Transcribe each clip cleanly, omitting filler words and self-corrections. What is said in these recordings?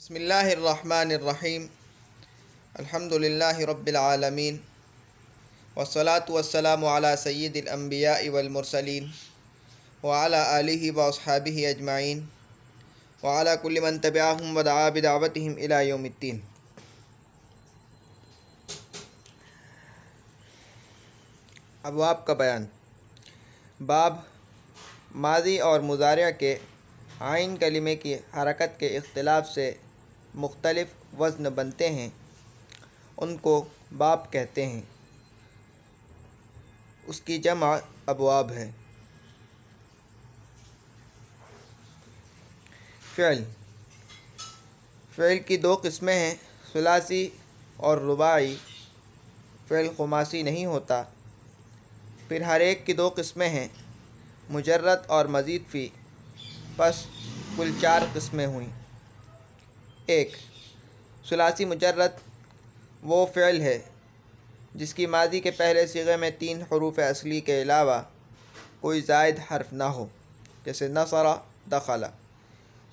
بسم اللہ الرحمن الرحیم الحمدللہ رب العالمین والصلاة والسلام علی سید الانبیاء والمرسلین وعلی آلہ واصحابہ اجمعین وعلی کل من تبعہم ودعا بدعوتہم الی یوم الدین۔ ابواب کا بیان۔ باب ماضی اور مضارع کے عین کلمے کی حرکت کے اختلاف سے مختلف وزن بنتے ہیں، ان کو باب کہتے ہیں۔ اس کی جمع ابواب ہے۔ فعل کی دو قسمیں ہیں، ثلاثی اور رباعی۔ فعل خماسی نہیں ہوتا۔ پھر ہر ایک کی دو قسمیں ہیں، مجرد اور مزید فی، پس کل 4 قسمیں ہوئیں۔ 1. ثلاثی مجرد وہ فعل ہے جس کی ماضی کے پہلے صیغے میں 3 حروف اصلی کے علاوہ کوئی زائد حرف نہ ہو، جیسے نصر، دخل۔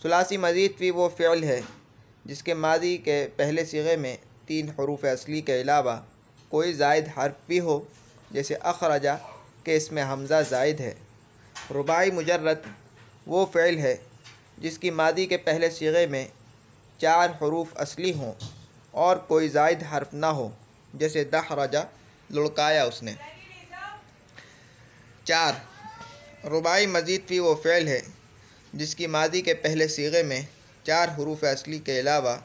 ثلاثی مزید فی وہ فعل ہے جس کے ماضی کے پہلے صیغے میں 3 حروف اصلی کے علاوہ کوئی زائد حرف بھی ہو، جیسے اخرج کہ اس میں حمزہ زائد ہے۔ رباعی مجرد وہ فعل ہے جس کی ماضی کے پہلے صیغے میں 4 حروف اصلی ہوں اور کوئی زائد حرف نہ ہو، جیسے دحرج، لڑکایا اس نے۔ 4. رباعی مزید فی وہ فعل ہے جس کی ماضی کے پہلے صیغے میں 4 حروف اصلی کے علاوہ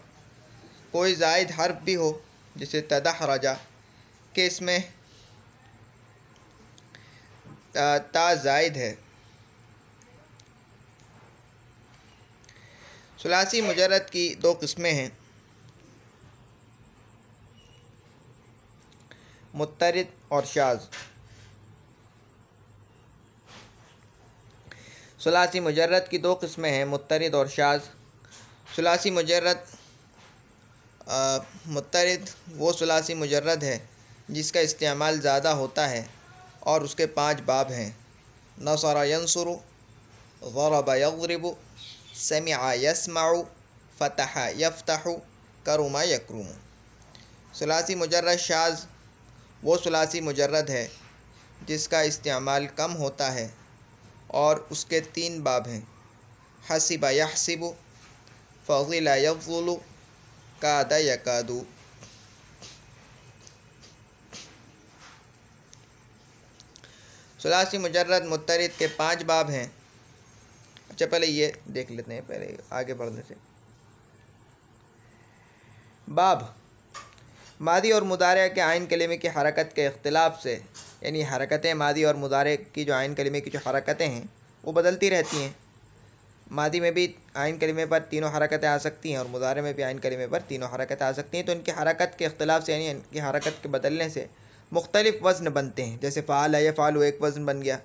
کوئی زائد حرف بھی ہو، جیسے تدحرج کہ اس میں تا زائد ہے۔ ثلاثی مجرد کی 2 قسمیں ہیں، مضطرد اور شاذ۔ ثلاثی مجرد کی 2 قسمیں ہیں، مضطرد اور شاذ۔ ثلاثی مضطرد وہ ثلاثی مجرد ہے جس کا استعمال زیادہ ہوتا ہے اور اس کے 5 باب ہیں: نصر ینصر، ضرب یضرب، سمع یسمع، فتح یفتح، کرم یکرم۔ ثلاثی مجرد شاذ وہ ثلاثی مجرد ہے جس کا استعمال کم ہوتا ہے اور اس کے 3 باب ہیں: حسب یحسب، فضل یفضل، کاد یکاد۔ ثلاثی مجرد مضطرد کے 5 باب ہیں۔ اچھا پہلے یہ دیکھ لیتے ہیں، پہلے آگے بڑھنے سے۔ باب ماضی اور مضارع کے عین کلمے کی حرکت کے اختلاف سے، یعنی حرکتیں ماضی اور مضارع کی جو عین کلمے کی جو حرکتیں ہیں وہ بدلتی رہتی ہیں۔ ماضی میں بھی عین کلمے پر 3 حرکتیں آ سکتی ہیں اور مضارع میں بھی عین کلمے پر 3 حرکتیں آ سکتی ہیں، تو ان کی حرکت کے اختلاف سے، یعنی ان کی حرکت کے بدلنے سے مختلف وزن بنتے ہیں۔ جیسے فعل یفعل ایک وزن بن گیا،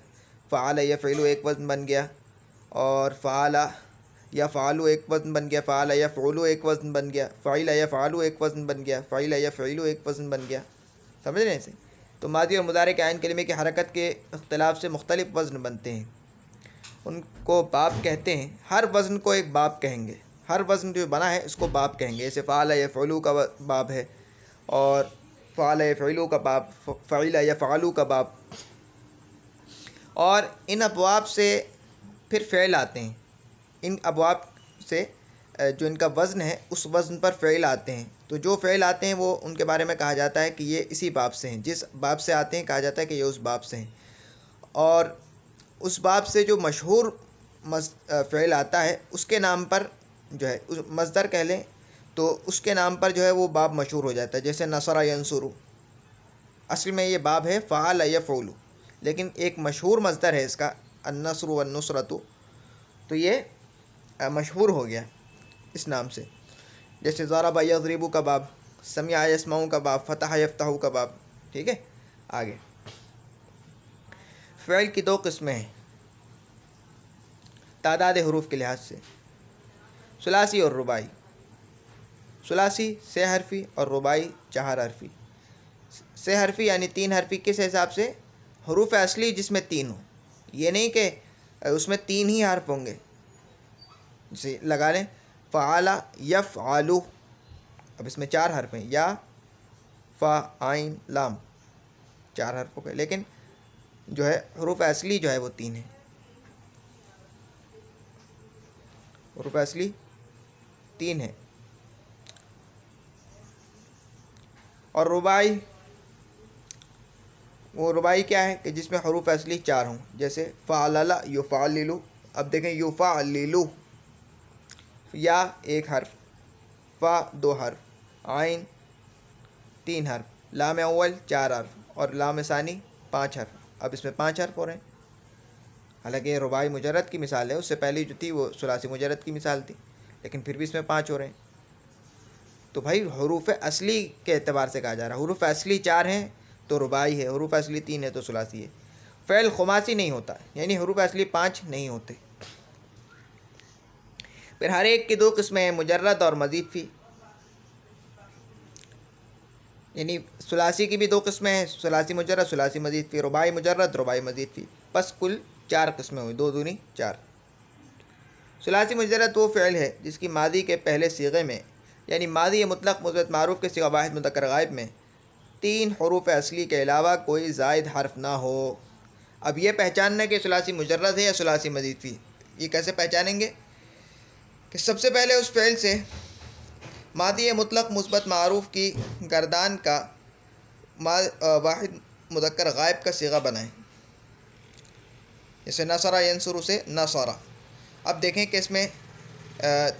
فعل یفعل ایک وزن بن گیا، اور فعل یفعل ایک وزن بن گیا، فعل یفعل ایک وزن بن گیا، فعل یفعل ایک وزن بن گیا، فعل یفعل ایک وزن بن گیا۔ سمجھ رہے ہیں اسے؟ تو ماضی اور مضارع کے عین کلمے کی حرکت کے اختلاف سے مختلف وزن بنتے ہیں، ان کو باب کہتے ہیں۔ ہر وزن کو ایک باب کہیں گے، ہر وزن جو بنا ہے اس کو باب کہیں گے۔ جیسے فعل یفعل کا باب ہے، اور فعل یفعل کا باب، فعل یفعل کا باب۔ اور ان ابواب سے پھر فعل آتے ہیں، ان ابواب سے جو ان کا وزن ہے اس وزن پر فعل آتے ہیں۔ تو جو فعل آتے ہیں وہ ان کے بارے میں کہا جاتا ہے کہ یہ اسی باب سے ہیں، جس باب سے آتے ہیں کہا جاتا ہے کہ یہ اس باب سے ہیں۔ اور اس باب سے جو مشہور فعل آتا ہے اس کے نام پر جو ہے مصدر کہہ لیں تو اس کے نام پر جو ہے وہ باب مشہور ہو جاتا ہے۔ جیسے نصر ینصر، اصل میں یہ باب ہے فعل یفعل، لیکن ایک مشہور مصدر ہے اس کا، النصر والنصرۃ، تو یہ مشہور ہو گیا اس نام سے۔ جیسے ضرب یضرب کا باب، سمع یسمع کا باب، فتح یفتح کا باب۔ ٹھیک ہے، آگے۔ فعل کی 2 قسمیں ہیں تعداد حروف کے لحاظ سے، ثلاثی اور رباعی۔ ثلاثی 6 حرفی اور رباعی 4 حرفی۔ 6 حرفی یعنی 3 حرفی کس حساب سے؟ حروف اصلی جس میں 3 ہوں، یہ نہیں کہ اس میں 3 ہی حرف ہوں گے۔ جیسے لگا لیں فعل یفعل، اب اس میں 4 حرف ہیں، یا فا عین لام، 4 حرفوں کے، لیکن جو ہے حروف اصلی جو ہے وہ 3 ہیں، حروف اصلی 3 ہیں۔ اور رباعی، وہ رباعی کیا ہے کہ جس میں حروف اصلی 4 ہوں، جیسے فعلل یفعلل، اب دیکھیں یفعلل، یا 1 حرف، فا 2 حرف، عین 3 حرف، لام اول 4 حرف، اور لام ثانی 5 حرف۔ اب اس میں 5 حرف ہو رہے ہیں، حالانکہ یہ رباعی مجرد کی مثال ہے، اس سے پہلی جو تھی وہ ثلاثی مجرد کی مثال تھی، لیکن پھر بھی اس میں 5 ہو رہے ہیں۔ تو بھائی حروف اصلی کے اعتبار سے کہا جا رہا ہے، حروف اصلی 4 ہیں تو رباعی ہے، حروف اصلی 3 ہے تو ثلاثی ہے۔ فعل خماسی نہیں ہوتا، یعنی حروف اصلی 5 نہیں ہوتے۔ پھر ہر ایک کی 2 قسمیں ہیں، مجرد اور مزید فی، یعنی ثلاثی کی بھی 2 قسمیں ہیں، ثلاثی مجرد، ثلاثی مزید فی، رباعی مجرد، رباعی مزید فی، بس کل 4 قسمیں ہوئی، 2 دونی 4۔ ثلاثی مجرد وہ فعل ہے جس کی ماضی کے پہلے صیغے میں، یعنی ماضی مطلق مثبت معروف کے صیغہ واحد مذکر غائب میں 3 حروف اصلی کے علاوہ کوئی زائد حرف نہ ہو۔ اب یہ پہچاننا کہ ثلاثی مجرد ہے یا ثلاثی مزید فی، یہ کیسے پہچانیں گے کہ سب سے پہلے اس فعل سے ماضی مطلق مثبت معروف کی گردان کا واحد مذکر غائب کا صیغہ بنائیں، جیسے نصر ینصر سے نصر۔ اب دیکھیں کہ اس میں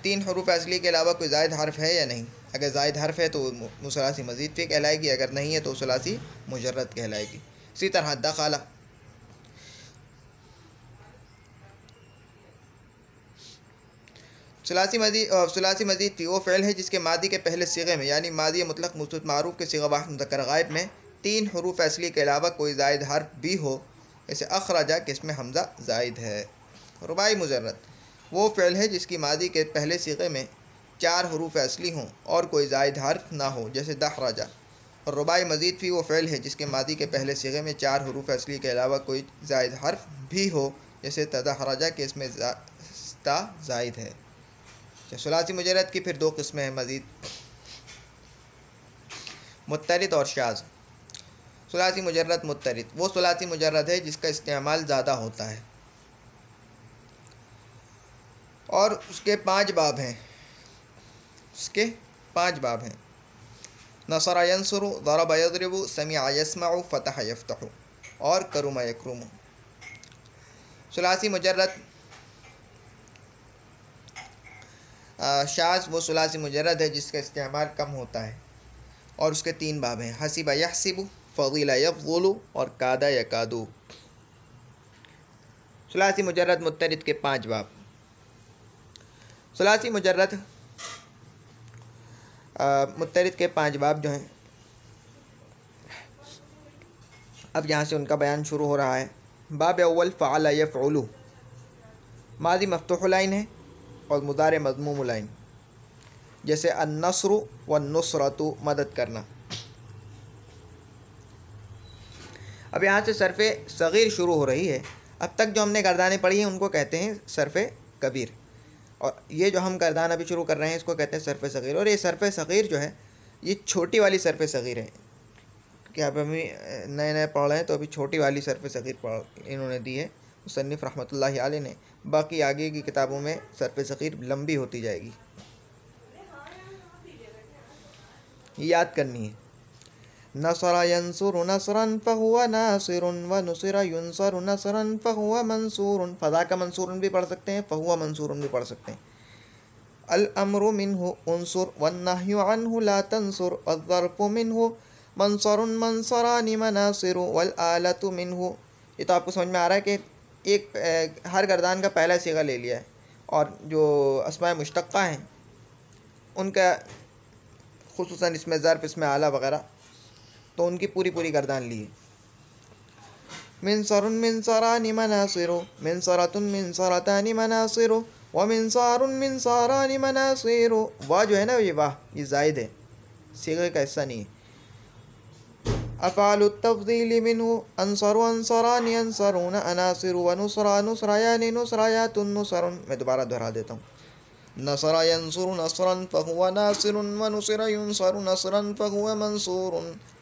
3 حروف اصلی کے علاوہ کوئی زائد حرف ہے یا نہیں، اگر زائد حرف ہے تو وہ ثلاثی مزید فی کہلائے گی، اگر نہیں ہے تو ثلاثی مجرد کہلائے گی۔ اسی طرح دخل، ثلاثی مزید فی وہ فعل ہے جس کے ماضی کے پہلے صیغے میں، یعنی ماضی مطلق مثبت معروف کے صیغہ واحد مذکر غائب میں 3 حروف اصلی کے علاوہ کوئی زائد حرف بھی ہو، جیسے اخرجہ کہ اس میں حمزہ زائد ہے۔ رباعی مجرد وہ فعل ہے جس کی ماضی کے پہلے صیغے میں 4 حروف اصلی ہوں اور کوئی زائد حرف نہ ہو، جیسے دحرجہ۔ اور رباعی مزید فی وہ فعل ہے جس کے ماضی کے پہلے صیغے میں 4 حروف اصلی کے علاوہ کوئی زائد حرف بھی ہو، جیسے تدحرجہ کہ اس میں تا زائد ہے۔ ثلاثی مجرد کی پھر 2 قسمیں ہیں مزید، مضطرد اور شاذ۔ ثلاثی مجرد مضطرد وہ ثلاثی مجرد ہے جس کا استعمال زیادہ ہوتا ہے، اور اس کے 5 باب ہیں، نصر ینصر، ضرب یضرب، سمع یسمع، فتح یفتح، اور کرم یکرم۔ ثلاثی مجرد شاذ وہ ثلاثی مجرد ہے جس کا استعمال کم ہوتا ہے، اور اس کے 3 باب ہیں، حسب یحسب، فضل یفضل، اور کاد یکاد۔ ثلاثی مجرد مضطرد کے 5 باب۔ ثلاثی مجرد مضطرد کے 5 باب جو ہیں، اب یہاں سے ان کا بیان شروع ہو رہا ہے۔ باب اول فعل یفعل، ماضی مفتوح العین ہے اور مضارع مضموم العین، جیسے النصر والنصرۃ مدد کرنا۔ اب یہاں سے صرف صغیر شروع ہو رہی ہے، اب تک جو ہم نے گردانیں پڑھی ہیں ان کو کہتے ہیں صرف کبیر، اور یہ جو ہم گردان ابھی شروع کر رہے ہیں اس کو کہتے ہیں صرف صغیر۔ اور یہ صرف صغیر جو ہے یہ چھوٹی والی صرف صغیر ہے، کہ اب ہم نئے پڑھ رہے ہیں تو ابھی چھوٹی والی صرف صغیر انہوں نے دی ہے مصنف رحمۃ اللہ علیہ نے، باقی آگے کی کتابوں میں صرف صغیر لمبی ہوتی جائے گی، یاد کرنی ہے۔ نصر ینصر نصرا فہو ناصر ونصر ینصر نصرا فہو منصور، فذاک منصور بھی پڑھ سکتے ہیں، فہو منصور بھی پڑھ سکتے ہیں۔ الامر منہ انصر والنہی عنہ لا تنصر، الظرف منہ منصر منصران مناصر والآلۃ منہ۔ یہ تو آپ کو سمجھ میں آ رہا ہے کہ ایک ہر گردان کا پہلا صیغہ لے لیا ہے، اور جو اسماء مشتقہ ہیں ان کا خصوصاً اس میں ظرف، اس میں آلہ وغیرہ، تو ان کی پوری گردان لی ہے۔ منصر منصران مناصر، منصرۃ منصرتان مناصر، ومنصار منصاران مناصر۔ واہ جو ہے نا یہ واہ یہ زائد ہے، صیغے کا حصہ نہیں ہے۔ افعال التفضیل منہ انصر انصران انصرون عناصر ونصرا نصریان نصریات نصر۔ میں دوبارہ دہرا دیتا ہوں۔ نصر ينصر نصرا فهو ناصر ونصر ينصر نصرا فهو منصور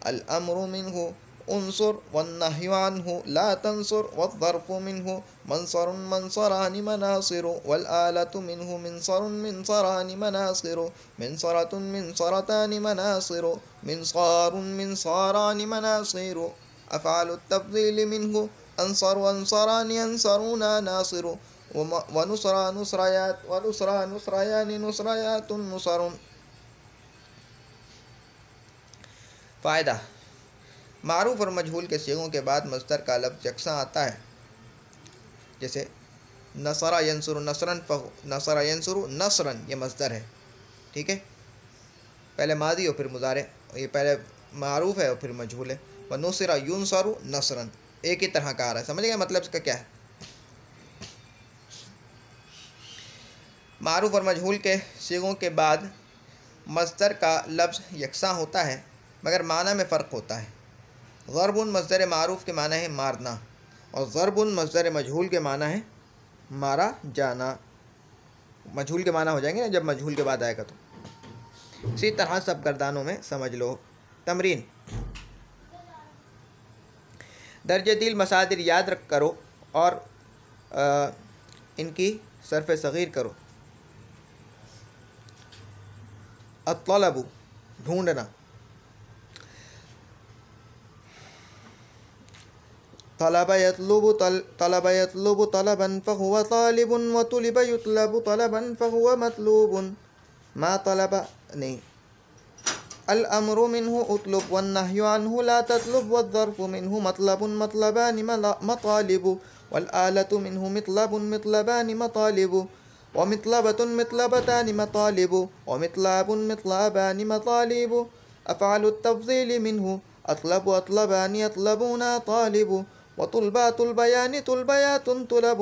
الأمر منه انصر والنهي عنه لا تنصر والظرف منه منصر منصران مناصر والآلة منه منصر منصران مناصر منصرة منصرتان مناصر منصار منصاران مناصر أفعال التفضيل منه أنصر أنصران ينصرون ناصر ونصرى نصريات ونصرى نصريان نصريات نصر. فائدہ: معروف اور مجہول کے صیغوں کے بعد مصدر کا لفظ یکساں آتا ہے، جیسے نصر ینصر نصرا نصر ینصر نصرا، یہ مصدر ہے، ٹھیک ہے، پہلے ماضی اور پھر مضارع، یہ پہلے معروف ہے اور پھر مجہول ہے. ونصر ینصر نصرا، ایک ہی طرح کا آ رہا ہے. سمجھ گئے مطلب اس کا کیا ہے؟ معروف اور مجہول کے صیغوں کے بعد مصدر کا لفظ یکساں ہوتا ہے مگر معنی میں فرق ہوتا ہے. ضرب مصدر معروف کے معنی ہے مارنا، اور ضرب مصدر مجہول کے معنی ہے مارا جانا. مجہول کے معنی ہو جائیں گے نا جب مجہول کے بعد آئے گا تو. اسی طرح سب گردانوں میں سمجھ لو. تمرین: درج دل مصادر یاد رکھ کرو اور ان کی صرف صغیر کرو. الطلب ڈھونڈنا، طلب يطلب طلبا فهو طالب وطلب يطلب طلبا فهو مطلوب. ما طلب نہیں. الأمر منه اطلب والنهي عنه لا تطلب والظرف منه مطلب مطلبان مطالب والآلة منه مطلب مطلبان مطالب ومطلبة مطلبتان مطالب ومطلب مطلبان مطالب. أفعل التفضيل منه أطلب أطلبان يطلبون طالب وطلبا طلبيان طلبيات طلب.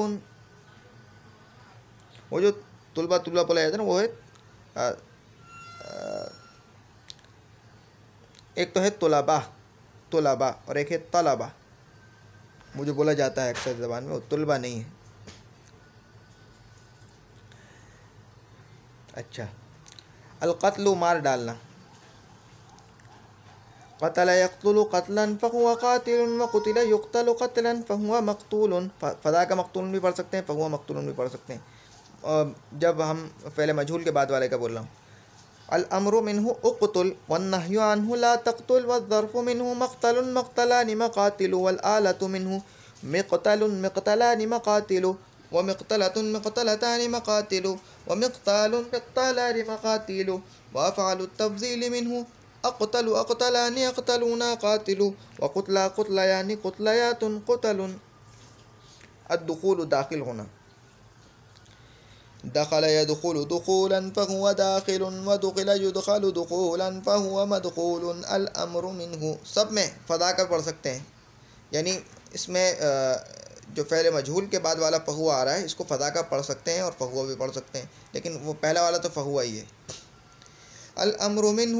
وہ جو طلبا بولا جاتا ہے نا وہ ہے ایک تو ہے طلبا اور ایک ہے طلبا. وہ جو بولا جاتا ہے اکثر زبان میں وہ طلبا نہیں ہے. اچھا. القتل مار ڈالنا. قتل يقتل قتلا فهو قاتل وقتل يقتل قتلا فهو مقتول. فضا کا مقتول بھی پڑھ سکتے ہیں، فهو مقتول بھی پڑھ سکتے ہیں. جب ہم فعل مجہول کے بعد والے کا بول رہا ہوں. الامر منه اقتل والنهي عنه لا تقتل والظرف منه مقتل مقتلان مقاتل والآلة منه مقتل مقتلان مقاتل ومقتلة مقتلتان مقاتل ومقتال مقتالان مقاتل. وأفعل التفضيل منه اقتل اقتلان يقتلون قاتل وقتلا قتليان قتليات قتل. الدخول داخل ہونا. دخل يدخل دخولا فهو داخل ودخل يدخل دخولا فهو مدخول. الامر منه سب میں فضا کا پڑھ سکتے ہیں، یعنی اس میں جو فعل مجہول کے بعد والا فہو آ رہا ہے اس کو فضا کا پڑھ سکتے ہیں اور فہو بھی پڑھ سکتے ہیں، لیکن وہ پہلا والا تو فہو ہی ہے. الامر منه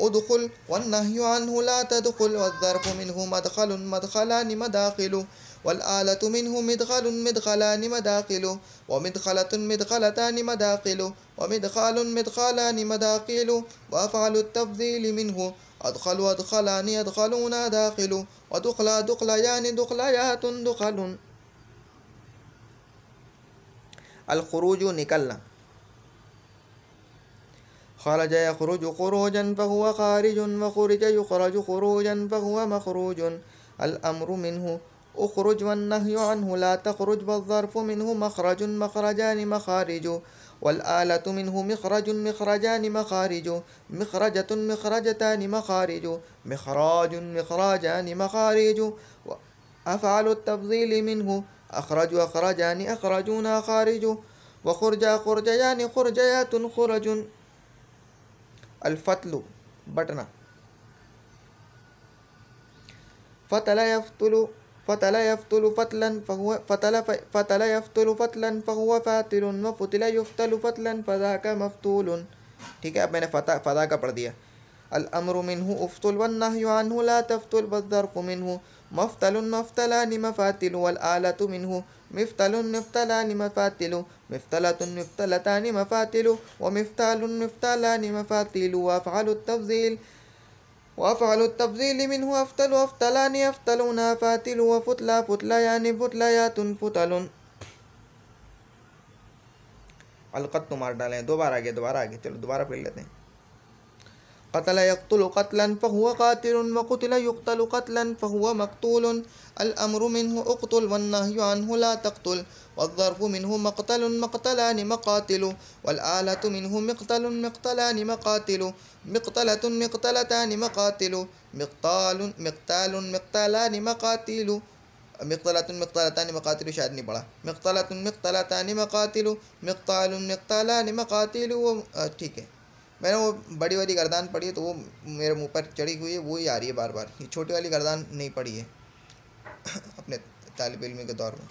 ادخل والنهي عنه لا تدخل والظرف منه مدخل مدخلان مداخل والآلة منه مدخل مدخلان مداخل ومدخلة مدخلتان مداخل ومدخال مدخلان مداخل. وأفعل التفضيل منه أدخل أدخلان يدخلون داخل ودخلا دخليان دخليات دخل. الخروج نکلنا. خرج يخرج خروجا فهو خارج وخرج يخرج خروجا فهو مخروج. الأمر منه اخرج والنهي عنه لا تخرج والظرف منه مخرج مخرجان مخارج والآلة منه مخرج مخرجان مخارج مخرجة مخرجتان مخارج مخراج مخراجان مخارج. أفعل التفضيل منه أخرج أخرجان أخرجون خارج وخرج خرجيان خرجيات خرج. الفتل بٹنا. فتل يفتل فتلا فهو فاتل وفتل يفتل فتلا فذاك مفتول. ٹھیک ہے، اب میں نے فضا کا پڑھ دیا. الامر منه افتل والنهي عنه لا تفتل والظرف منه مفتل مفتلان مفاتل والآلة منه مفتل مفتلان مفاتل مفتلة مفتلتان مفاتل ومفتال مفتالان مفاتل وأفعل التفضيل منه أفتل أفتلان أفتلون فاتل وفتلا فتليان فتليات فتل. القط مار ڈالیں دوبارہ آگے چلو دوبارہ پڑھ لیتے ہیں. قتل يقتل قتلا فهو قاتل وقتل يقتل قتلا فهو مقتول الأمر منه اقتل والنهي عنه لا تقتل والظرف منه مقتل مقتلان مقاتل والآلة منه مقتل مقتلان مقاتل مقتلة مقتلتان مقاتل مقتال مقتالان مقاتل مقتلة مقتلتان مقاتل شاید نہیں پڑھا مقتلة مقتلتان مقاتل مقتال مقتالان مقاتل. ٹھیک ہے میں نے وہ بڑی والی گردان پڑھی ہے تو وہ میرے منہ پر چڑھی ہوئی ہے وہی آ رہی ہے بار بار. یہ چھوٹی والی گردان نہیں پڑھی ہے اپنے طالب علمی کے دور میں.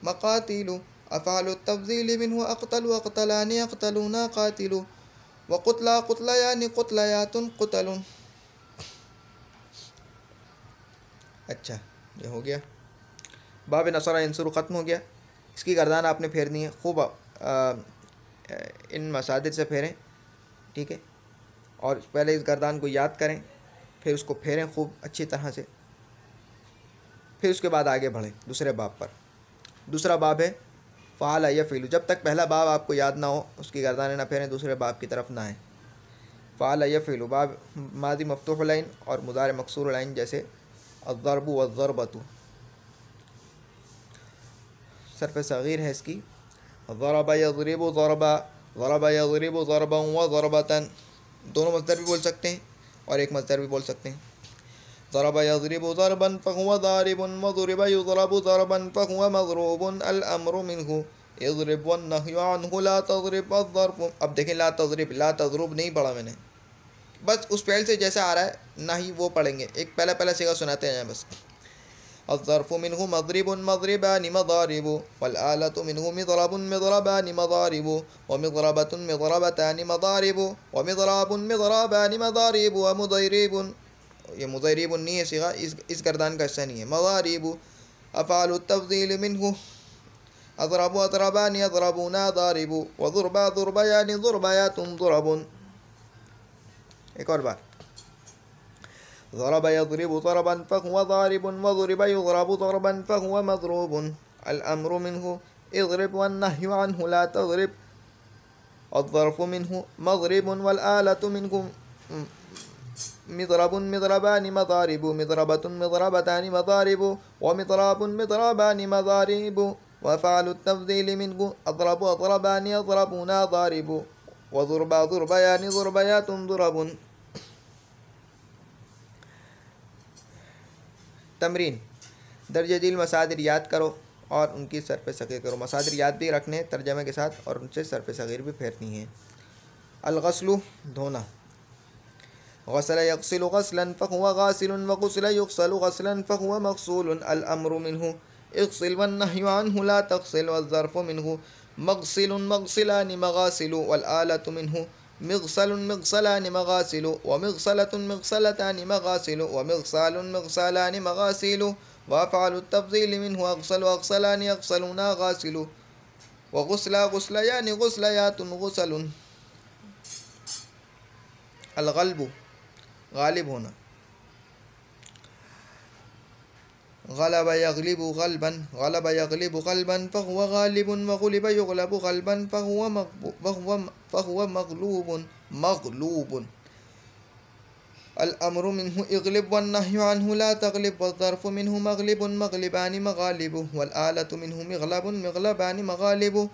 مقاتل افعال التفضیل منه اقتل اقتلان اقتلون قاتل وقتلا قتلیان قتلیات قتل. اچھا یہ ہو گیا. باب نصر ینصر ختم ہو گیا. اس کی گردان آپ نے پھیرنی ہے خوب ان مسادر سے پھیریں. ٹھیک ہے اور پہلے اس گردان کو یاد کریں پھر اس کو پھیریں خوب اچھی طرح سے پھر اس کے بعد آگے بڑھیں دوسرے باب پر. دوسرا باب ہے فعل یفعل. جب تک پہلا باب آپ کو یاد نہ ہو اس کی گردانیں نہ پھیریں دوسرے باب کی طرف نہ آئیں. فعل یفعل باب ماضی مفتوح العین اور مضارع مکسور العین جیسے الضرب والضربۃ. صرف صغیر ہے اس کی. ضرب یضرب ضربا ضرب یضرب ضربا وضربۃ. دونوں مصدر بھی بول سکتے ہیں اور ایک مصدر بھی بول سکتے ہیں. ضرب یضرب ضربا فهو ضارب وضرب يضرب ضربا فهو مضروب الامر منه اضرب والنهي عنه لا تضرب الظرف. اب دیکھیں لا تضرب لا تضرب نہیں پڑھا میں نے بس اس فعل سے جیسا آ رہا ہے نہ ہی وہ پڑھیں گے. ایک پہلا صیغہ سناتے ہیں بس. الظرف منه مضرب مضربان مضارب والآلة منه مضرب مضربان مضارب ومضربة مضربتان مضارب ومضراب مضربان مضارب ومضيرب. یہ مضيرب نہیں ہے صیغہ اس گردان کا حصہ نہیں ہے. مضارب افعال التفضیل منه اضرب اضربان يضربون ضارب وضربا ضربيان ضربيات ضرب. ایک اور بار. ضرب يضرب ضربا فهو ضارب وضرب يضرب ضربا فهو مضروب الأمر منه اضرب والنهي عنه لا تضرب الظرف منه مضرب والآلة منه مضرب مضربان مضارب مضربة مضربتان مضارب ومضراب مضربان مضارب وفعل التفضيل منه أضرب أضربان يضربون ضارب وضربا ضربيان ضربيات ضرب. تمرین درجہ ذیل مصادر یاد کرو اور ان کی صرف صغیر کرو. مصادر یاد بھی رکھنے ترجمے کے ساتھ اور ان سے صرف صغیر بھی پھیرنی ہے. الغسل دھونا. غسل یغسل غسلا فهو غاسل وغسل یغسل غسلا فهو مغسول الامر منه اغسل والنهي عنه لا تغسل والظرف منه مغسل مغسلان مغاسل والآلة منه مغسل مغسلان مغاسل ومغسلة مغسلتان مغاسل ومغسال مغسالان مغاسل وأفعل التفضيل منه أغسل وأغسلان يغسلون غاسل وغسلا غسليان غسليات غسل. الغلب غالب ہونا. غلب يغلب غلبا غلب يغلب غلبا فهو غالب وغلب يغلب غلبا فهو مغلوب الأمر منه اغلب والنهي عنه لا تغلب والظرف منه مغلب مغلبان مغالب والآلة منه مغلب مغلبان مغالب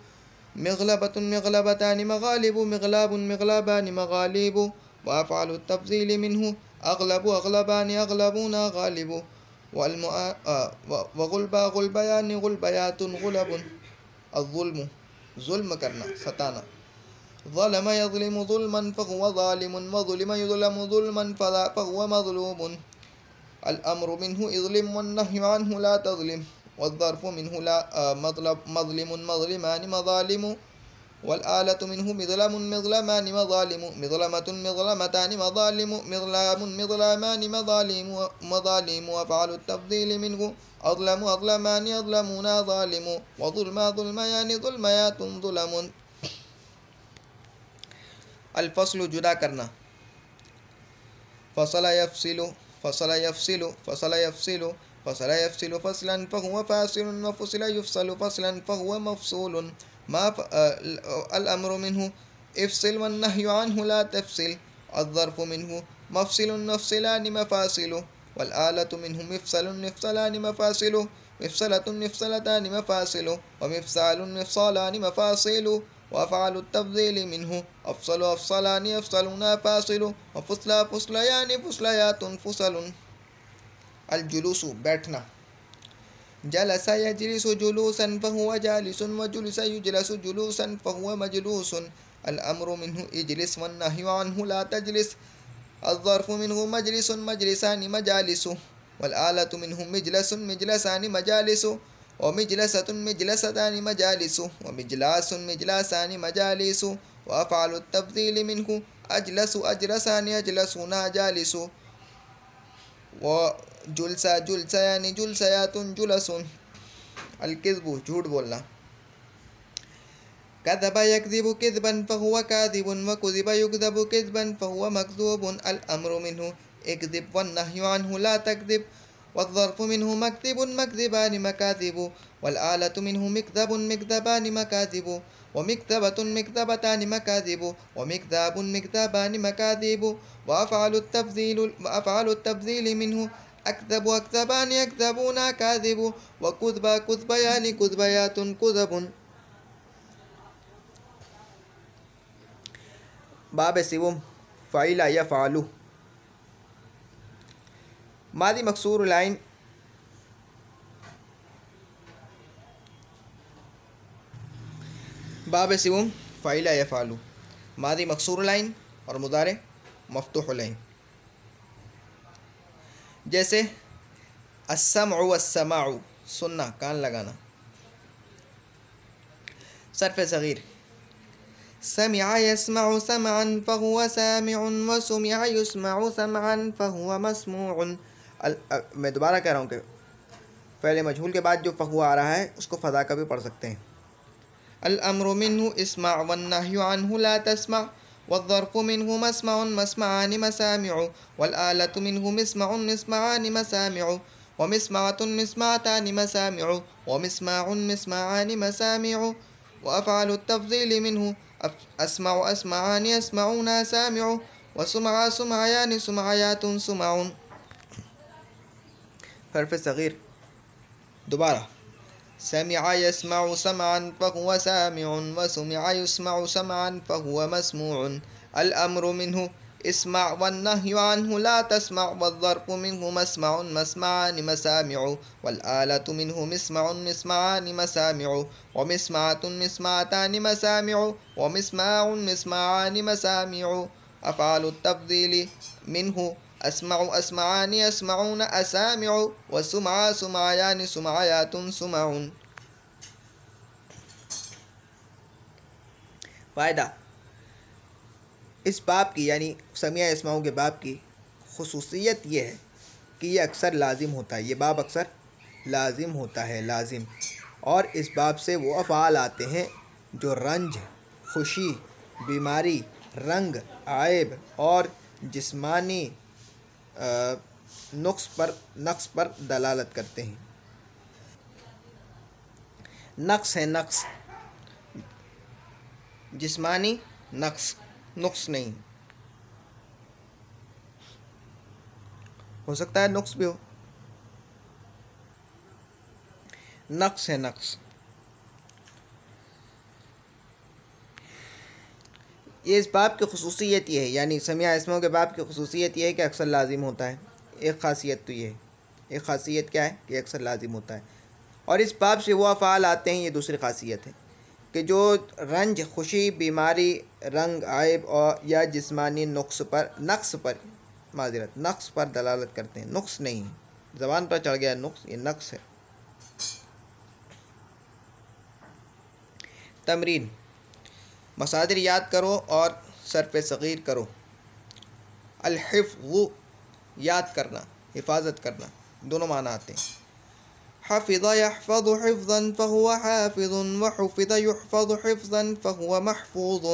مغلبة مغلبتان مغالب مغلاب مغلبان مغالب وأفعل التفضيل منه أغلب أغلبان أغلبون غالب وغلبا غلبیان غلبیات غلب. الظلم ظلم کرنا ستانا. ظلم یظلم ظلما فهو ظالم وظلم یظلم ظلما فهو مظلوم الامر منه اظلم والنهي عنه لا تظلم والظرف منه لا مظلم مظلمان مظالم والآلة منه مظلم مظلمان مظالم مظلمة مظلمتان مظالم مظلام مظلامان مظالم وأفعل التفضيل منه اظلم اظلمان اظلمون ظالم وظلم ظلمیان ظلمیات ظلم. الفصل جدا کرنا. فصل یفصل فصل یفصل فصل یفصل فصل یفصل فصلا فهو فاصل وفصل یفصل فصلا فهو مفصول. ما الأمر منه افصل والنهي عنه لا تفصل. الظرف منه مفصل مفصلان مفاصل. والآلة منه مفصل مفصلان مفاصل. مفصلة مفصلتان مفاصل. ومفصال مفصالان مفاصل. وأفعال التفضيل منه أفصل أفصلان أفصلون فاصل. وفصل فصليان فصليات فصل. الجلوس بیٹھنا. جلس يجلس جلوسا فهو جالس وجلس يجلس جلوسا فهو مجلوس. الأمر منه اجلس والنهي عنه لا تجلس. الظرف منه مجلس مجلسان مجالس. والآلة منه مجلس مجلسان مجالس. ومجلسة مجلستان مجالس. ومجلاس مجلاسان مجالس. وأفعال التفضيل منه أجلس أجلسان أجلسون جالس. وجلسة جلسيان جلسيات جلس. الكذب جھوٹ بولنا. كذب يكذب كذبا فهو كاذب وكذب يكذب كذبا فهو مكذوب. الأمر منه اكذب والنهي عنه لا تكذب. والظرف منه مكذب مكذبان مكاذب. والآلة منه مكذب مكذبان مكاذب. ومكذبة مكذبتان مكاذب. ومكذاب مكذبان مكاذب. وأفعال التبذيل منه أكذب أكذبان يكذبون كاذب. وكذب كذبيان كذبيات كذب. باب سوم فعل يفعل. ماضی مکسور العین باب سوم فعل یفعل. ماضی مکسور العین اور مضارع مفتوح العین. جیسے السمع والسماع سننا کان لگانا. صرف صغیر. سمع يسمع سمعا فهو سامع وسمع يسمع سمعا فهو مسموع. میں دوبارہ کہہ رہا ہوں کہ پہلے مجہول کے بعد جو فہو آ رہا ہے اس کو فضا کا بھی پڑھ سکتے ہیں. الامر منه اسمع والنهي عنه لا تسمع. والظرف منه مسمع مسمعان مسامع. والآلة منه مسمع مسمعان مسامع. ومسمعة مسمعتان مسامع. ومسماع مسمعان مسامع. وأفعال التفضيل منه أسمع أسمعان يسمعون سامع. وسمع سمعيان سمعيات سمع. حرف صغیر. دوبارہ. سمع يسمع سمعا فهو سامع وسمع يسمع سمعا فهو مسموع. الأمر منه اسمع والنهي عنه لا تسمع. والظرف منه مسمع مسمعان مسامع. والآلة منه مسمع مسمعان مسامع. ومسمعة مسمعتان مسامع. ومسماع مسمعان مسامع. أفعال التفضيل منه أسمع أسمعان يسمعون أسامع. وسمع سمعيان سمعيات سمع. فائدہ. اس باب کی یعنی سمیع اسماؤں کے باب کی خصوصیت یہ ہے کہ یہ اکثر لازم ہوتا ہے. یہ باب اکثر لازم ہوتا ہے لازم. اور اس باب سے وہ افعال آتے ہیں جو رنج، خوشی، بیماری، رنگ، عیب اور جسمانی نقص پر دلالت کرتے ہیں. نقص ہے نقص، جسمانی نقص نہیں. ہو سکتا ہے نقص بھی ہو. نقص ہے نقص. یہ اس باب کی خصوصیت یہ ہے، یعنی سمیع اسماؤں کے باب کی خصوصیت یہ ہے کہ اکثر لازم ہوتا ہے. ایک خاصیت تو یہ ہے. ایک خاصیت کیا ہے کہ اکثر لازم ہوتا ہے. اور اس باب سے وہ افعال آتے ہیں، یہ دوسری خاصیت ہے کہ جو رنج، خوشی، بیماری، رنگ، عیب اور یا جسمانی نقص پر دلالت کرتے ہیں. نقص نہیں ہے. زبان پر چڑھ گیا نقص، یہ نقص ہے. تمرین. مصادر یاد کرو اور صرف صغیر کرو. الحفظ یاد کرنا، حفاظت کرنا، دونوں معنی آتے ہیں. حفظ يحفظ حفظا فهو حافظ وحفظ يحفظ حفظا فهو محفوظ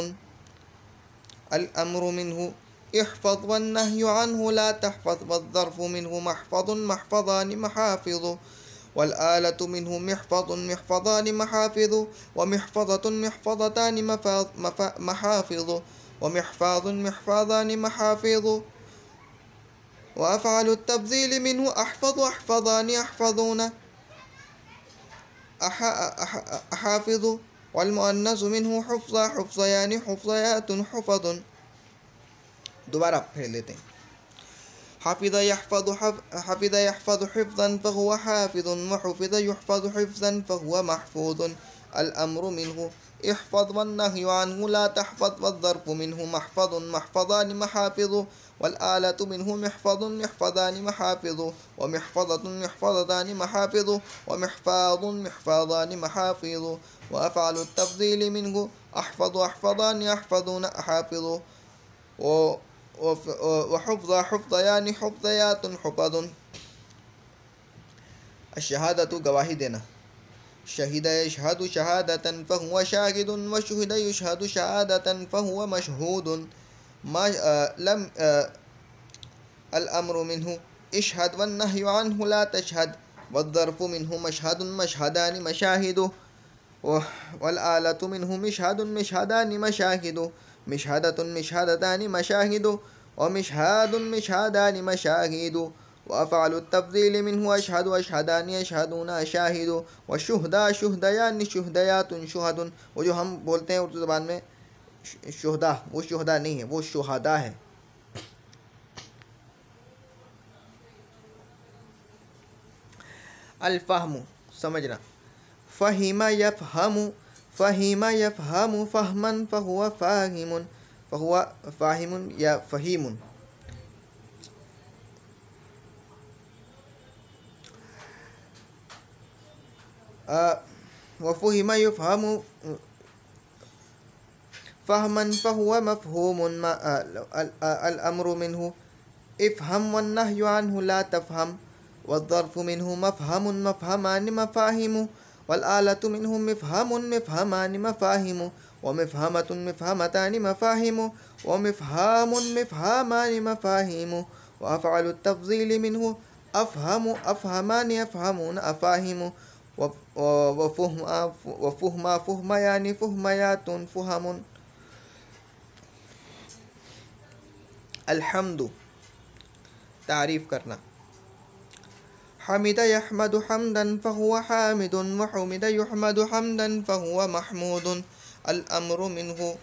الأمر منه احفظ والنهي عنه لا تحفظ والظرف منه محفظ محفظان محافظ والآلة منه محفظ محفظان محافظ ومحفظة محفظتان محافظ ومحفاظ محفاظان محافظ وأفعل التبذيل منه أحفظ أحفظان يحفظون أحافظ والمؤنث منه حفظ حفظيان حفظيات حفظ. دوبارہ پھر لیتے ہیں. حفظ يحفظ حفظا فهو حافظ وحفظ يحفظ حفظا فهو محفوظ الأمر منه احفظ والنهي عنه لا تحفظ والظرف منه محفظ محفظان محافظ والآلة منه محفظ محفظان محافظ ومحفظة محفظتان محافظ ومحفاظ محفظان محافظ وأفعل التفضيل منه أحفظ أحفظان يحفظون أحافظ وحفظ حفظيان حفظيات حفظ. الشہادۃ گواہی دینا. شہد یشہد شہادۃ فہو شاہد وشہد یشہد شہادۃ فہو مشہود. الامر منہ اشہد والنہی عنہ لا تشہد والظرف منہ مشہد مشہدان مشاہد والآلۃ منہ مشہد مشہدان مشاہد مشہدۃ مشہدتان مشاہد ومشہاد مشہدان مشاہد وأفعل التفضيل منه أشهد أشهدان يشهدون أشاهد والشهداء شهديان شهديات شهد. وہ جو ہم بولتے ہیں اردو زبان میں شہداء، وہ شہداء نہیں ہے، وہ شہداء ہے. الفہم سمجھنا. فہم یفہم فہم یفہم فہما فہو فاہم فہو فاہم یا فہیم. وفهم يفهم فهما فهو مفهوم. الأمر منه افهم والنهي عنه لا تفهم والظرف منه مفهم مفهمان مفاهيم والآلة منه مفهم مفهمان مفاهيم ومفهمة مفهمتان مفاهيم ومفهام مفهمان مفاهيم وأفعل التفضيل منه أفهم أفهمان يفهمون أفاهيم وفهم فهميان فهميات فهم. الحمد تعریف کرنا. حمد يحمد حمدا فهو حامد وحمد يحمد حمدا فهو محمود. الأمر منه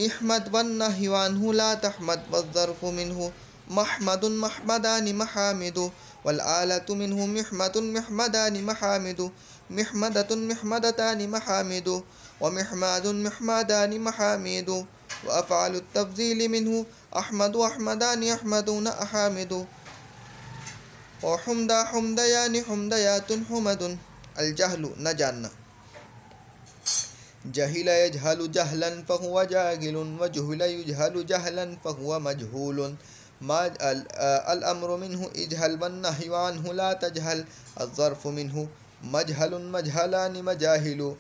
احمد والنهي عنه لا تحمد والظرف منه محمد محمدان محامد والآلة منه محمد محمدان محامد محمدة محمدتان محامد ومحماد محمدان محامد وأفعل التفضيل منه أحمد أحمدان يحمدون أحامد وحمدا حمديان حمديات حمد. الجهل نہ جاننا. جهل يجهل جهلا فهو جاهل وجهل يجهل جهلا فهو مجهول. الأمر منه اجهل والنهي عنه لا تجهل الظرف منه مجهل مجهلان مجاهل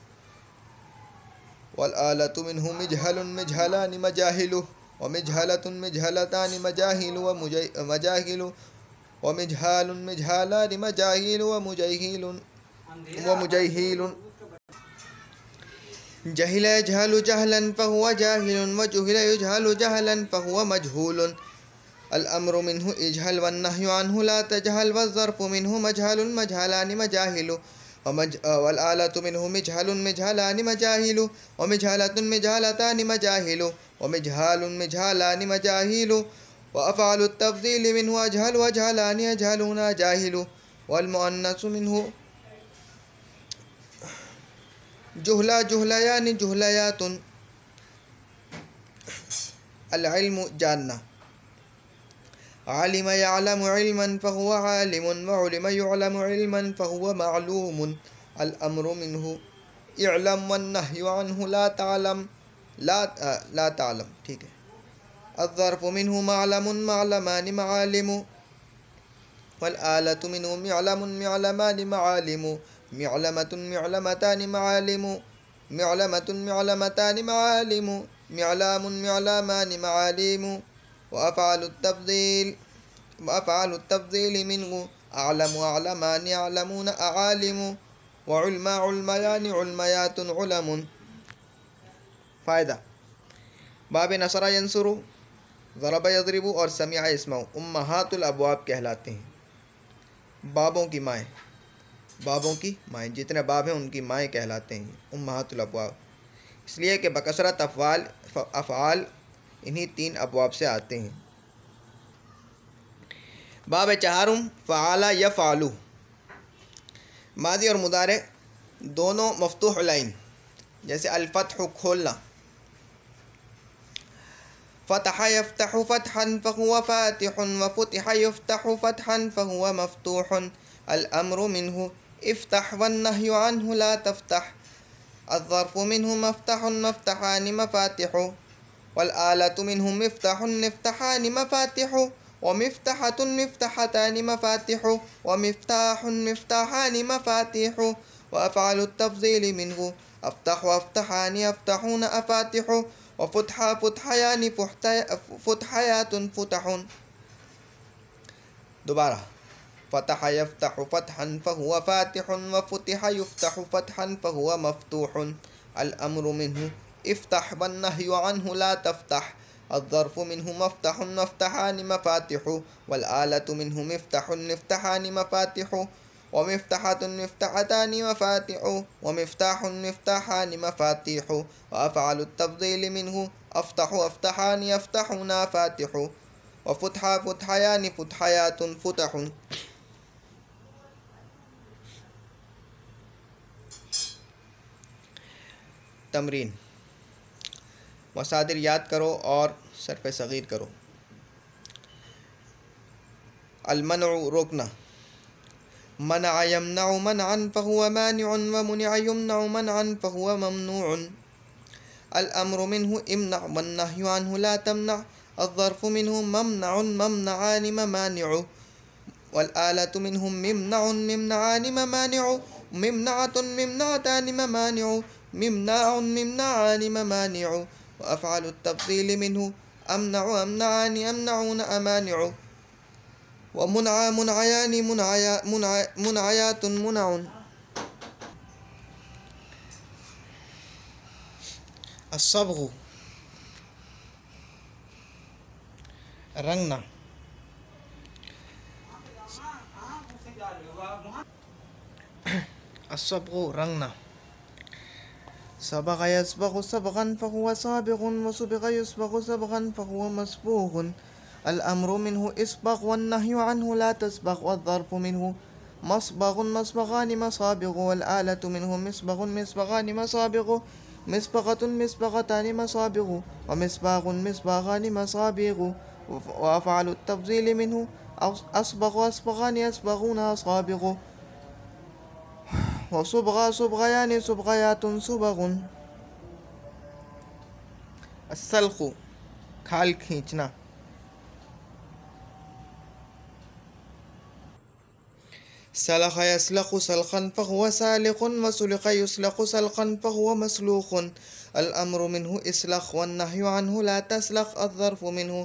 والآلة منه مجهل مجهلان مجاهل ومجهلة مجهلتان مجاهل ومجاهل ومجهال مجهالان مجاهل ومجيهل. جهل يجهل جهلا فهو جاهل وجهل يجهل جهلا فهو مجهول. الأمر منه اجهل والنهي عنه لا تجهل والظرف منه مجهل مجهلان مجاهل والآلة منه مجهل مجهلان مجاهل ومجهلة مجهلتان مجاهل ومجهال مجهلان مجاهل وأفعل التفضيل منه أجهل وأجهلان يجهلون جاهل والمؤنث منه جهلا جهليان جهليات. العلم جاننا. علم يعلم علما فهو عالم وعلم يعلم علما فهو معلوم. الأمر منه اعلم والنهي عنه لا تعلم لا تعلم. ٹھیک ہے. الظرف منه معلم معلمان معالم والآلة منه معلم معلمان معالم معلمة معلمتان معالم معلمة معلمتان معالم معلام معلامان معالم وأفعال التفضيل منه أعلم أعلمان يعلمون أعالم وعلما علميان علميات علم۔ فائدہ: باب نصر ینصر، ضرب یضرب اور سمع یسمع امہات الابواب کہلاتے ہیں، بابوں کی مائیں۔ بابوں کی مائیں، جتنے باب ہیں ان کی مائیں کہلاتے ہیں امہات الابواب، اس لیے کہ بکثرت افعال انہی 3 ابواب سے آتے ہیں۔ باب چہارم فعال یفعل، ماضی اور مضارع دونوں مفتوح العین، جیسے الفتح کھولنا، فتح یفتح فتحا فهو فاتح وفتح یفتح فتحا فهو مفتوح، الامر منه افتح والنهی عنه لا تفتح، الظرف منه مفتح مفتحان مفاتح، والآلة منه مفتح مفتحان مفاتح، ومفتحة مفتحتان مفاتح، ومفتاح مفتاحان مفاتيح، وأفعال التفضيل منه أفتح أفتحان يفتحون أفاتح، وفتح فتحيان فتحيات فتح۔ دوبارہ، فتح يفتح فتحا فهو فاتح وفتح يفتح فتحا فهو مفتوح، الأمر منه افتح والنهي عنه لا تفتح، الظرف منه مفتح مفتحان مفاتح، والآلة منه مفتح مفتحان مفاتح، ومفتحة مفتحتان مفاتح، ومفتاح مفتاحان مفاتيح، وأفعال التفضيل منه أفتح أفتحان يفتحون فاتح، وفتح فتحيان فتحيات فتح۔ تمرین: مصادر یاد کرو اور صرف صغیر کرو۔ المنع روکنا، منع یمنع منعا فهو مانع ومنع يمنع منعا فهو ممنوع، الامر منه امنع والنهي عنه لا تمنع، الظرف منه ممنع ممنعان ممانع، والآلة منه ممنع ممنعان ممانع، ممنعة ممنعتان ممانع، ممناع ممنعان ممانع، وأفعال التفضيل منه أمنع أمنعان أمنعون أمانع، ومنع منعيان منعيات منع۔ الصبغ رنگنا، الصبغ رنگنا، صبغ يصبغ صبغا فهو صابغ وصبغ يصبغ صبغا فهو مصبوغ، الأمر منه إصبغ والنهي عنه لا تصبغ، والظرف منه مصبغ مصبغان مصابغ، والآلة منه مصبغ مصبغان مصابغ، مصبغة مصبغتان مصابغ، ومصباغ مصباغان مصابيغ، وأفعال التفضيل منه أصبغ أصبغان يصبغون أصابغ، وصبغ صبغيان صبغيات صبغ۔ السلخ کھال کھینچنا، سلخ يسلخ سلخا فهو سالخ وسلخ يسلخ سلخا فهو مسلوخ، الأمر منه اسلخ والنهي عنه لا تسلخ، الظرف منه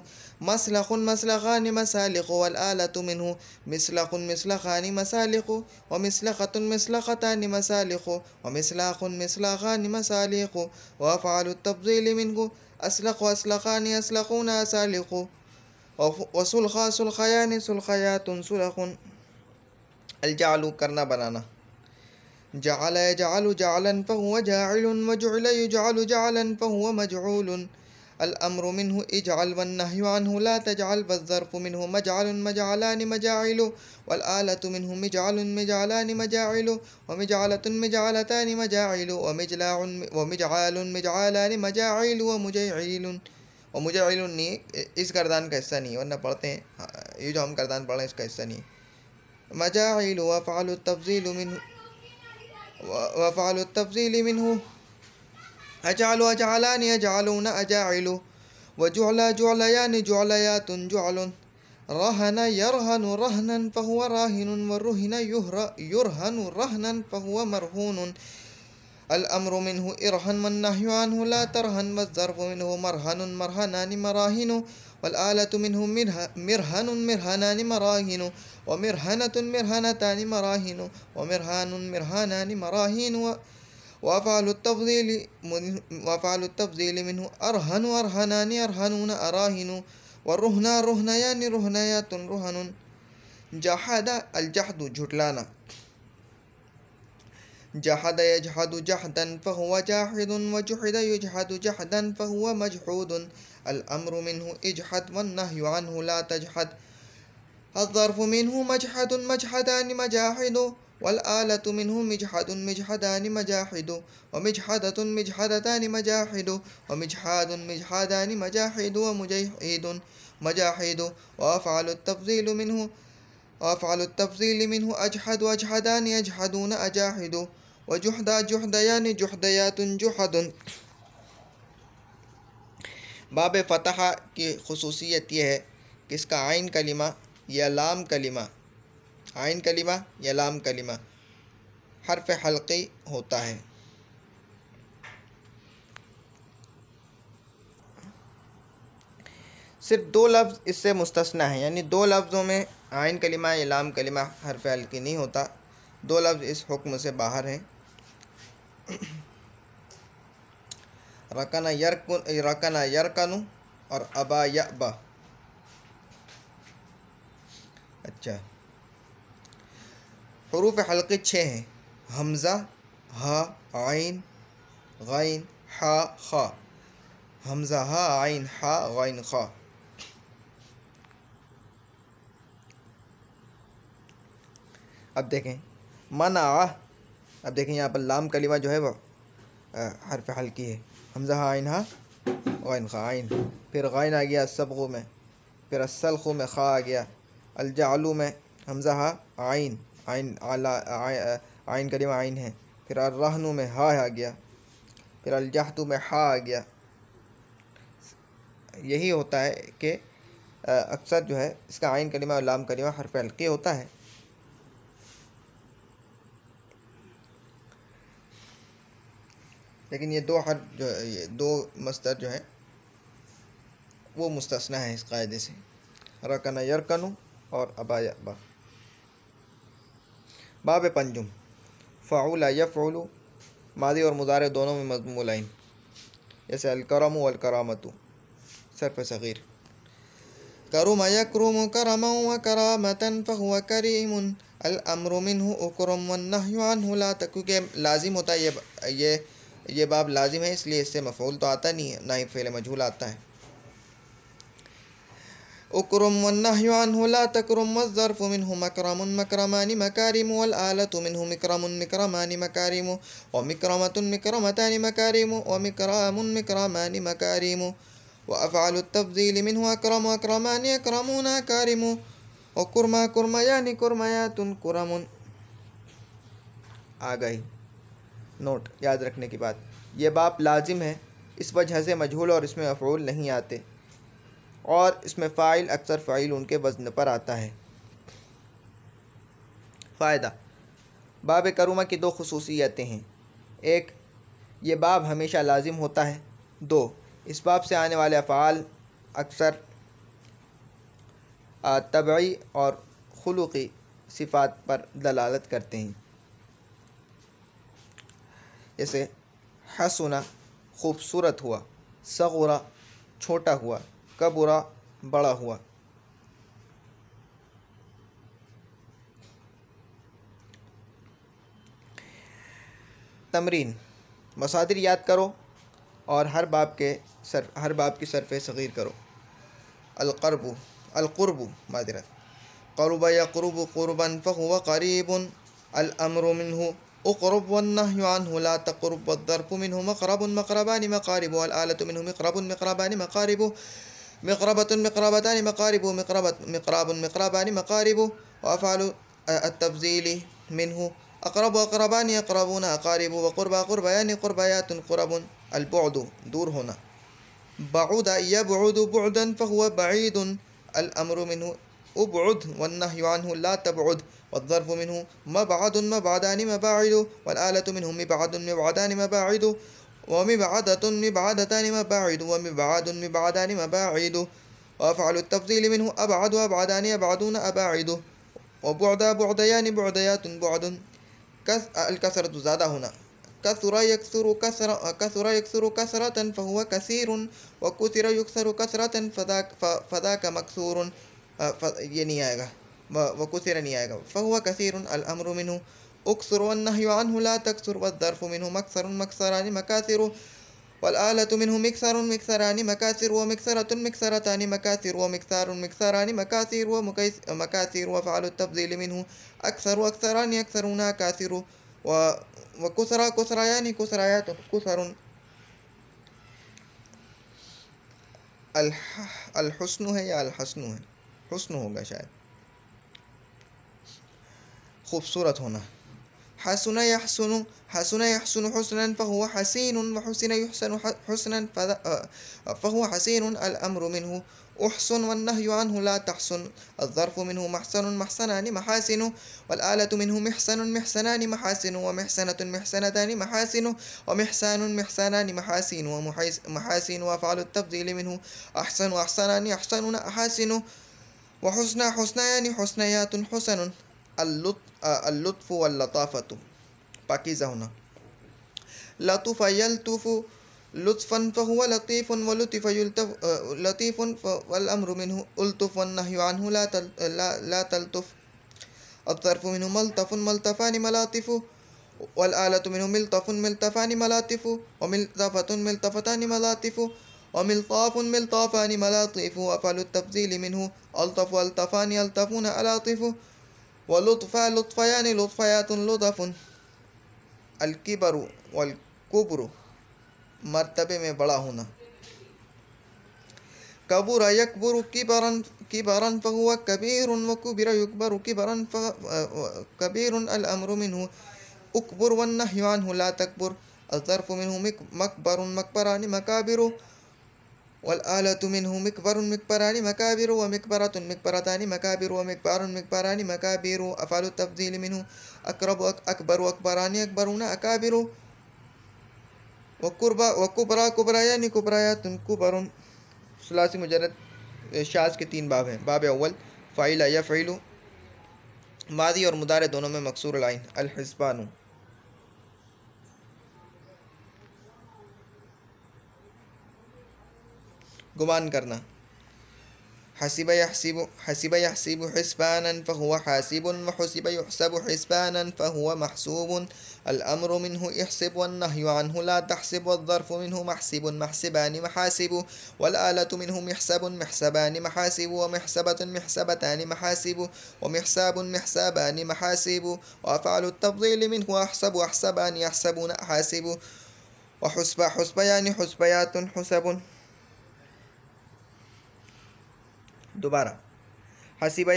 مسلخ مسلخان مسالخ، والآلة منه مسلخ مسلخان مسالخ، ومسلخة مسلختان مسالخ، ومسلاخ مسلاخان مسالخ، وأفعال التفضيل منه أسلخ أسلخان يسلخون أسالخ، وسلخا سلخيان سلخيات سلخ۔ الجعل کرنا بنانا، جعل يجعل جعلا فهو جاعل، وجعل يجعل جعلا فهو مجعول، الأمر منه اجعل والنهي عنه لا تجعل، والظرف منه مجعل مجعلان مجاعل، والآلة منه مجعل مجعلان مجاعل، ومجعلة مجعلتان مجاعل، ومجعال مجعلان مجاعل، ومجعل نہیں، اس کردان کا حصہ نہیں، ورنہ پڑھتے ہیں یہ جو ہم کردان پڑھ رہے ہیں اس کا حصہ نہیں، مجاعل، وافعل التفضيل منه اجعل اجعلان اجعلون اجاعل، وجعل جعليان جعليات جعل، رهن يرهن رهنا فهو راهن والرهن يرهن رهنا فهو مرهون الأمر منه إرهن والنهي عنه لا ترهن والظرف منه مرهن مرهنان مراهن والآلة منه مرهن مرهنان مراهن ومرهنة مرهنتان مراهن ومرهان مرهانان مراهن وأفعال التفضيل منه أرهن أرهنان أرهنون أراهن والرهن رهنيان رهنيات رهن جحد الجحد جھٹلانا جحد يجحد جحدا فهو جاحد وجحد يجحد جحدا فهو مجحود الأمر منه اجحد والنهي عنه لا تجحد الظرف منه مجحد مجحدان مجاحد والآلة منه مجحد مجحدان مجاحد ومجحدة مجحدتان مجاحد ومجحاد مجحدان مجاحد ومجحد مجاحد وأفعل التفضيل منه أجحد وأجحدان يجحدون أجاحد وجحدا جحديان جحديات جحد. باب فتح کی خصوصیت یہ ہے کہ اس کا عین کلمہ یا لام کلمہ عین کلمہ یا لام کلمہ حرف حلقی ہوتا ہے. صرف دو لفظ اس سے مستثنیٰ ہیں، یعنی دو لفظوں میں عین کلمہ یا لام کلمہ حرف حلقی نہیں ہوتا. دو لفظ اس حکم سے باہر ہیں. رکن یرکن اور ابا یأبا. اچھا، حروف حلقی 6 ہیں: حمزہ، ہا، عین، غین، حا، خا. حمزہ، ہا، عین، حا، غین، خا. اب دیکھیں منع. اب دیکھیں یہاں پر لام کلمہ جو ہے وہ حرف حلقی ہے. حمزہ، ہا، عین، ہا، غین، خا. عین، پھر غین آ گیا الصبغ میں، پھر السلخ میں خا آ گیا، الجعلو میں حمزہ، ہا، عین، عین کلمہ عین ہے، پھر الرہن میں ہا آ گیا، پھر الجحد میں حا آ گیا. یہی ہوتا ہے کہ اکثر جو ہے اس کا عین کلمہ اور لام کلمہ حرف حلقی ہوتا ہے. لیکن یہ دو حرف جو ہے، یہ دو مصدر جو ہیں وہ مستثنیٰ ہیں اس قاعدے سے: رکن یرکن اور ابا یأبا. باب پنجم. فعول یفعل ماضی اور مضارع دونوں میں مضموم العین، جیسے الکرم والکرامۃ صرف صغیر. کرم یکرم کرما وکرامۃ فہو کریم الامر منہ اکرم والنہی عنہ لا کیونکہ لازم ہوتا ہے. یہ باب لازم ہے، اس لیے اس سے مفعول تو آتا نہیں ہے، نہ ہی فعل مجہول آتا ہے. اکرم والنہی عنہ لا تکرم والظرف منہ مکرم مکرمان مکارم والآلة منہ مکرم مکرمان مکارم ومکرمۃ مکرمتان مکارم ومکرام مکرامان مکارم وافعال التفضیل منہ اکرم اکرمان اکرمون اکارم وکرما کرمیان کرمیات کرم. آ گئی نوٹ یاد رکھنے کی بات. یہ باب لازم ہے اس وجہ سے مجہول اور اس میں مفعول نہیں آتے، اور اس میں فاعل اکثر فاعل ان کے وزن پر آتا ہے. فائدہ: باب کرومہ کی دو خصوصیتیں ہیں: ایک، یہ باب ہمیشہ لازم ہوتا ہے. دو، اس باب سے آنے والے افعال اکثر طبعی اور خلقی صفات پر دلالت کرتے ہیں. جیسے حسنہ خوبصورت ہوا، صغرا چھوٹا ہوا، کبرا بڑا ہوا. تمرین: مصادر یاد کرو اور ہر باب کی صرف صغیر کرو. القرب معذرت قرب یقرب قربا فهو قریب الامر منه اقرب والنهي عنه لا تقرب والظرف منه مقرب مقربان مقارب والآلة منه مقرب مقربان مقارب مقربة مقربتان مقارب مقراب مقربان مقارب وأفعال التفضيل منه اقرب اقربان اقربون اقارب وقربا قربیان قربیات قرب. البعد دور ہونا. بعد یبعد بعدا فهو بعید الامر منه ابعد والنهي عنه لا تبعد والظرف منه مبعد مبعدان مباعد والآلة منه مبعد مبعدان مباعد ومبعدة مبعدتان مباعد ومبعد مبعدان مباعد وأفعل التفضيل منه أبعد وأبعدان يبعدون أباعد وبعد بعديان بعديات بعد. الكسرة زادة هنا كثر يكثر كثرة فهو كثير وكثر يكثر كثرة فذاك مكثور. یہ نہیں آئے گا وكثر نہیں آئے گا. فهو كثير الأمر منه اكثر والنهي عنه لا تكثر والظرف منه مكثر مكثران مكاثر والآلة منه مكثر مكثران مكاثر ومكثرة مكثرتان مكاثر ومكثار مكثران مكاثر ومكاثر. وفعل التفضيل منه أكثر أكثران يكثرون أكاثر وكثر كثريان كثريات كثر. الحسن ہے یا الحسن ہے؟ حسن ہوگا شاید. خوبصورت ہونا. حسن يحسن حسنا فهو حسين وحسن يحسن حسنا فهو حسين الأمر منه أحسن والنهي عنه لا تحسن. الظرف منه محسن محسنان محاسن والآلة منه محسن محسنان محاسن ومحسنة محسنتان محاسن ومحسان محسنان محاسن ومحاسن. وأفعل التفضيل منه أحسن وأحسنان يحسنون أحاسن وحسنى حسنيان حسنيات حسن. اللطف واللطافة پاکیزہ ہونا. لطف يلطف لطفا فهو لطيف ولطف يلطف لطيف والأمر منه ألطف والنهي عنه لا تلطف. الظرف منه ملطف ملطفان ملاطف والآلة منه ملطف ملطفان ملاطف وملطفة ملطفتان ملاطف وملطاف ملطافان ملاطف. وأفعل التفضيل منه ألطف ألطفان يلطفون ألاطف ولطف لطفيان لطفيات لطف. الکبر والکبر مرتبے میں بڑا ہونا. کبر یکبر کبرا فهو کبیر وکبر یکبر کبرا کبیر. الامر منه اکبر والنهی عنه لا تکبر. الظرف منه مکبر مکبران مکابر والآلة منه مكبر مكبران مكابر ومكبرة مكبرتان مكابر ومكبار مكبران مكابر. أفعل التفضيل منه أقرب أكبر أكبران يكبرون أكابر وكبرى كبريان كبريات كبر. ثلاثی مجرد شاذ کے 3 باب ہیں. باب اول فاعل یفعل ماضی اور مضارع دونوں میں مکسور العین. الحسبان گمان کرنا. حسب يحسب حسبانا فهو حاسب وحسب يحسب حسبانا فهو محسوب. الأمر منه احسب والنهي عنه لا تحسب والظرف منه محسب محسبان محاسب والآلة منه محسب محسبان محاسب ومحسبة محسبتان محاسب ومحساب محسابان محاسب. وأفعل التفضيل منه أحسب أحسبان يحسبون أحاسب وحسب حسبيان حسبيات حسب. دوبارہ حسب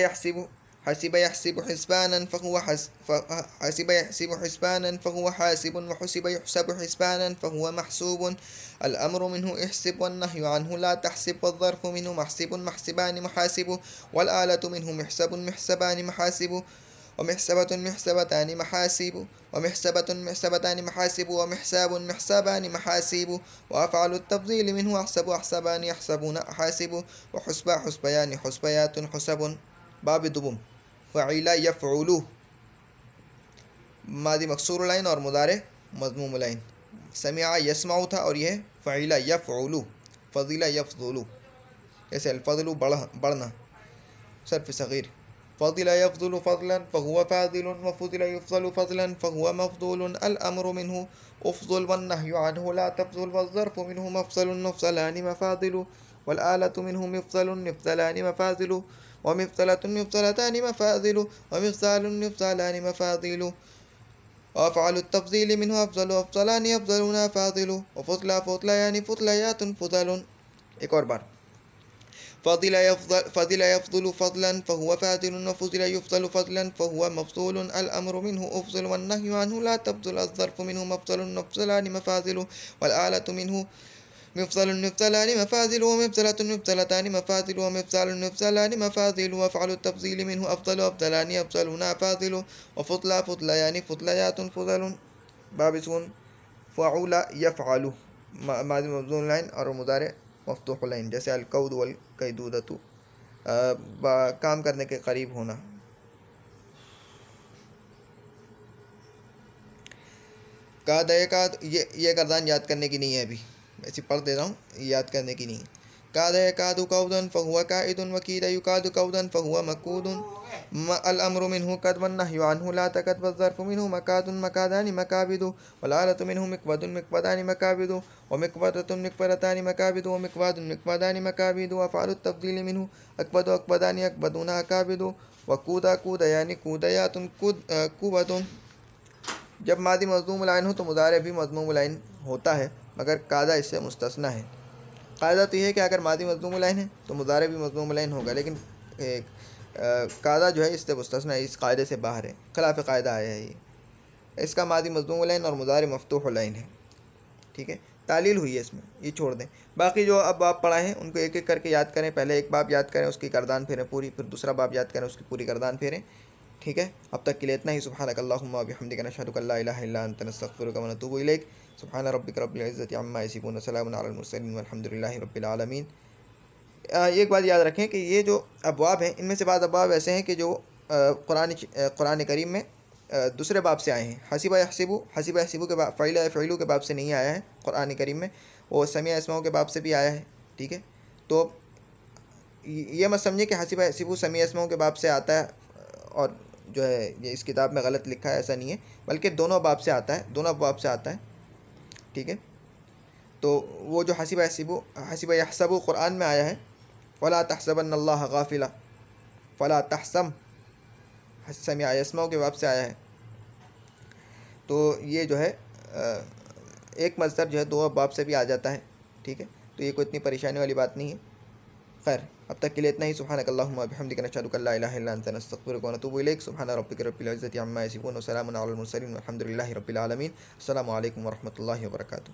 يحسب حسبانا فهو حسب يحسب حسبانا فهو حاسب وحسب يحسب حسبانا فهو محسوب. الأمر منه احسب والنهي عنه لا تحسب والظرف منه محسب محسبان محاسب والآلة منه محسب محسبان محاسب ومحسبة محسبتان محاسب ومحسبة محسبتان محاسب ومحساب محسابان محاسب. وأفعل التفضيل منه أحسب أحسبان يحسبون أحاسب وحسب حسبيان حسبيات حسب. باب دوم فعل يفعل ماضی مکسور العین اور مضارع مضموم العین. سمع يسمع تھا اور یہ فعل يفعل. فضل يفضل جیسے الفضل بڑھنا صرف صغیر. فضل يفضل فضلا فهو فاضل وفضل يفضل فضلا فهو مفضول. الأمر منه أفضل والنهي عنه لا تفضل والظرف منه مفضل مفضلان مفاضل والآلة منه مفضل مفضلان مفاضل ومفضلة مفضلتان مفاضل ومفضال مفضلان مفاضل. وأفعل التفضيل منه أفضل أفضلان يفضلون فاضل وفضل فضليان فضليات فضل. ایک اور بار. فضل يفضل فضلا فهو فاضل وفضل يفضل فضلا فهو مفضول. الأمر منه أفضل والنهي عنه لا تفضل. الظرف منه مفضل مفضلان مفاضل والآلة منه مفصل مفصلان مفاضل ومفصلة مفصلتان مفاضل ومفصل مفصلان مفاضل وأفعل التفضيل منه أفضل أفضلان أفضلون فاضل وفضلا فضليان فضليات فضل باب سون فعول يفعل ماضی مبنی لائن اور مضارع مفتوح لائن، جیسے القود والقیدودۃ کام کرنے کے قریب ہونا۔ قاد یہ گردان یاد کرنے کی نہیں ہے، ابھی ایسی پڑھ دے رہا ہوں، یاد کرنے کی نہیں ہے۔ قاد یقاد قودا فهو قائد وكيد يقاد قودا فهو مقود الامر منه قد والنهي عنه لا تقد والظرف منه مقاد مقادان مقابد والآلة منه مقبد مقبدان مقابد ومقبدة مقبدتان مقابد ومقباد مقبدان مقابد وافعال التفضيل منه اقبد اقبدان اقبدون اقابد وقودا قوديان قوديات قوبة۔ جب ماضی مضموم العین ہو تو مضارع بھی مضموم العین ہوتا ہے، مگر قاعدہ اس سے مستثنیٰ ہے۔ قاعدہ تو یہ ہے کہ اگر ماضی مضموم العین ہے تو مضارع بھی مضموم العین ہوگا، لیکن قاعدہ جو ہے اس سے مستثنیٰ ہے، اس قاعدے سے باہر ہے، خلاف قاعدہ آیا ہے یہ۔ اس کا ماضی مضموم العین اور مضارع مفتوح العین ہے، ٹھیک ہے، تعلیل ہوئی ہے اس میں، یہ چھوڑ دیں۔ باقی جو اب باب پڑھا ہے ان کو ایک ایک کر کے یاد کریں، پہلے ایک باب یاد کریں، اس کی گردان پھیریں پوری، پھر دوسرا باب یاد کریں، اس کی پوری گردان پھیریں، ٹھیک ہے۔ اب تک کے لیے اتنا ہی۔ سبحانک اللہم و بحمدک نشہد ان لا الہ الا انت نستغفرک و نتوب الیک۔ سبحان ربک رب العزۃ عما یصفون وسلام علی المرسلین والحمد للہ رب العالمین۔ ایک بات یاد رکھیں کہ یہ جو ابواب ہیں، ان میں سے بعض ابواب ایسے ہیں کہ جو قرآن کریم میں دوسرے باب سے آئے ہیں۔ حسب یحسبو کے باب، فعلو کے باب سے نہیں آیا ہے قرآن کریم میں، وہ سمیع اسماء کے باب سے بھی آیا ہے، ٹھیک ہے۔ تو یہ مت سمجھیں کہ حسب یحسبو سمیع اسماء کے باب سے آتا ہے اور جو ہے یہ اس کتاب میں غلط لکھا ہے، ایسا نہیں ہے، بلکہ دونوں باب سے آتا ہے، دونوں باب سے آتا ہے، ٹھیک ہے۔ تو وہ جو حسب یحسبو قرآن میں آیا ہے، فلا تحسبن اللہ غافلا، فلا تحسم سمیع اسماء کے باب سے آیا ہے، تو یہ جو ہے ایک مصدر جو ہے دو باب سے بھی آ جاتا ہے، ٹھیک ہے۔ تو یہ کوئی اتنی پریشانی والی بات نہیں ہے۔ خیر، اب تک کے لیے اتنا ہی۔ سبحانک اللہم و بحمدک نشہد ان لا الہ الا انت نستغفرک و نتوب الیک۔ سبحان ربک رب العزۃ عما یصفون وسلام علی المرسلین والحمد للہ رب العالمین۔ السلام علیکم ورحمۃ اللہ وبرکاتہ۔